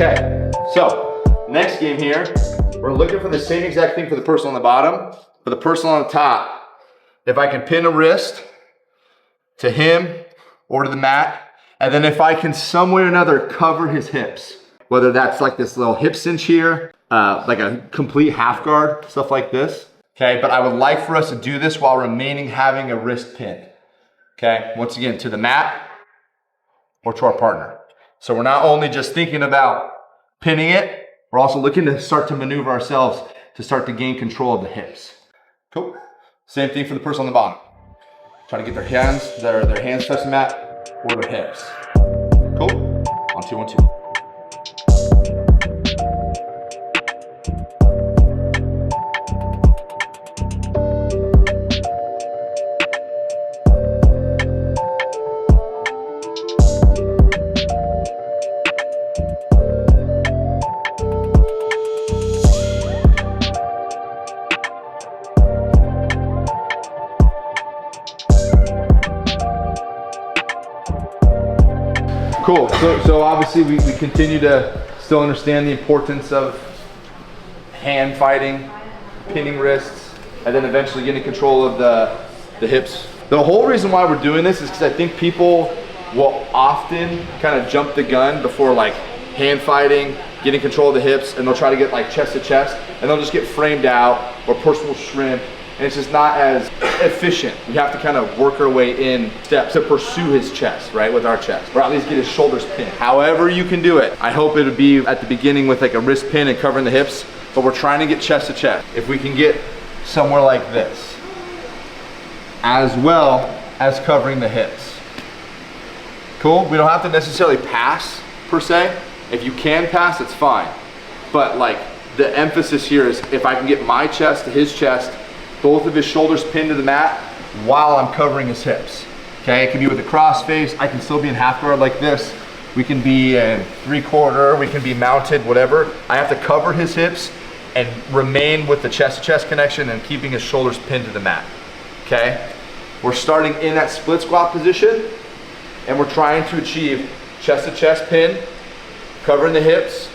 Okay, so next game here, we're looking for the same exact thing for the person on the bottom. For the person on the top, if I can pin a wrist to him or to the mat, and then if I can some way or another cover his hips, whether that's like this little hip cinch here, like a complete half guard, stuff like this. Okay, but I would like for us to do this while remaining having a wrist pin. Okay, once again, to the mat or to our partner. So we're not only just thinking about pinning it, we're also looking to start to maneuver ourselves to start to gain control of the hips. Cool. Same thing for the person on the bottom. Try to get their hands touch the mat or their hips. Cool. 1, 2, 1, 2. Cool, so obviously we continue to still understand the importance of hand fighting, pinning wrists, and then eventually getting control of the hips. The whole reason why we're doing this is because I think people will often kind of jump the gun before like hand fighting, getting control of the hips, and they'll try to get like chest to chest, and they'll just get framed out or personal shrimp, and it's just not as efficient. We have to kind of work our way in steps to pursue his chest, right, with our chest, or at least get his shoulders pinned. However you can do it. I hope it would be at the beginning with like a wrist pin and covering the hips, but we're trying to get chest to chest. If we can get somewhere like this, as well as covering the hips. Cool, we don't have to necessarily pass per se. If you can pass, it's fine. But like the emphasis here is if I can get my chest to his chest, both of his shoulders pinned to the mat while I'm covering his hips. Okay, it can be with a cross face. I can still be in half guard like this. We can be in 3/4, we can be mounted, whatever. I have to cover his hips and remain with the chest to chest connection and keeping his shoulders pinned to the mat. Okay, we're starting in that split squat position and we're trying to achieve chest to chest pin, covering the hips,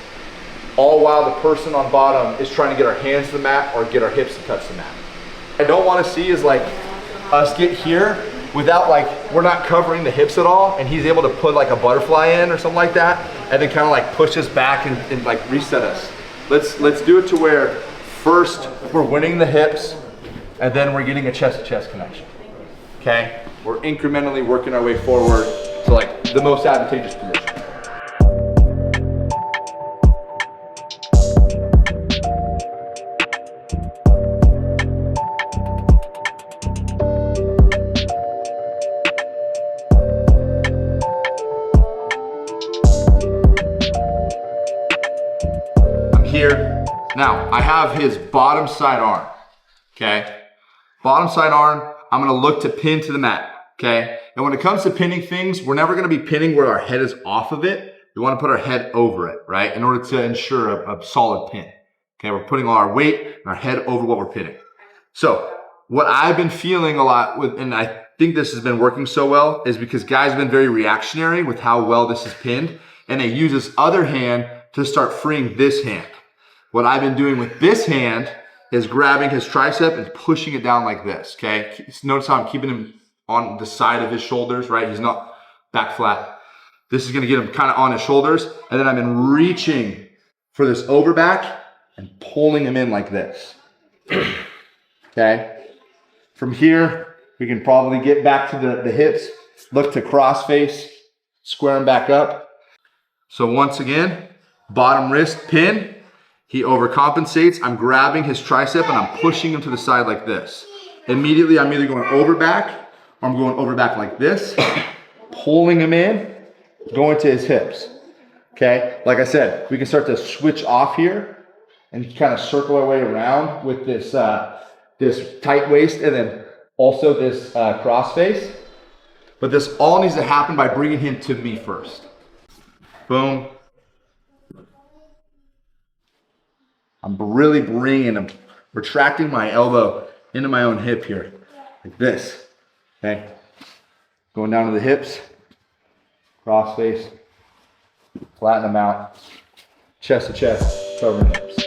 all while the person on bottom is trying to get our hands to the mat or get our hips to touch the mat. I don't want to see is like us get here without like, we're not covering the hips at all and he's able to put like a butterfly in or something like that and then kind of like push us back and like reset us. Let's do it to where first we're winning the hips and then we're getting a chest to chest connection. Okay? We're incrementally working our way forward to like the most advantageous position. Here. Now, I have his bottom side arm, okay? Bottom side arm, I'm gonna look to pin to the mat, okay? And when it comes to pinning things, we're never gonna be pinning where our head is off of it. We wanna put our head over it, right? In order to ensure a solid pin, okay? We're putting all our weight and our head over what we're pinning. So, what I've been feeling a lot with, and I think this has been working so well, is because guys have been very reactionary with how well this is pinned, and they use this other hand to start freeing this hand. What I've been doing with this hand is grabbing his tricep and pushing it down like this, okay? Notice how I'm keeping him on the side of his shoulders, right? He's not back flat. This is gonna get him kind of on his shoulders, and then I've been reaching for this over back and pulling him in like this, okay? From here, we can probably get back to the hips, look to cross face, square him back up. So once again, bottom wrist pin. He overcompensates. I'm grabbing his tricep and I'm pushing him to the side like this. Immediately, I'm either going over back or I'm going over back like this, pulling him in, going to his hips. Okay, like I said, we can start to switch off here and kind of circle our way around with this, this tight waist and then also this cross face. But this all needs to happen by bringing him to me first. Boom. I'm really bringing him, retracting my elbow into my own hip here, like this, okay? Going down to the hips, cross face, flatten them out, chest to chest, covering hips.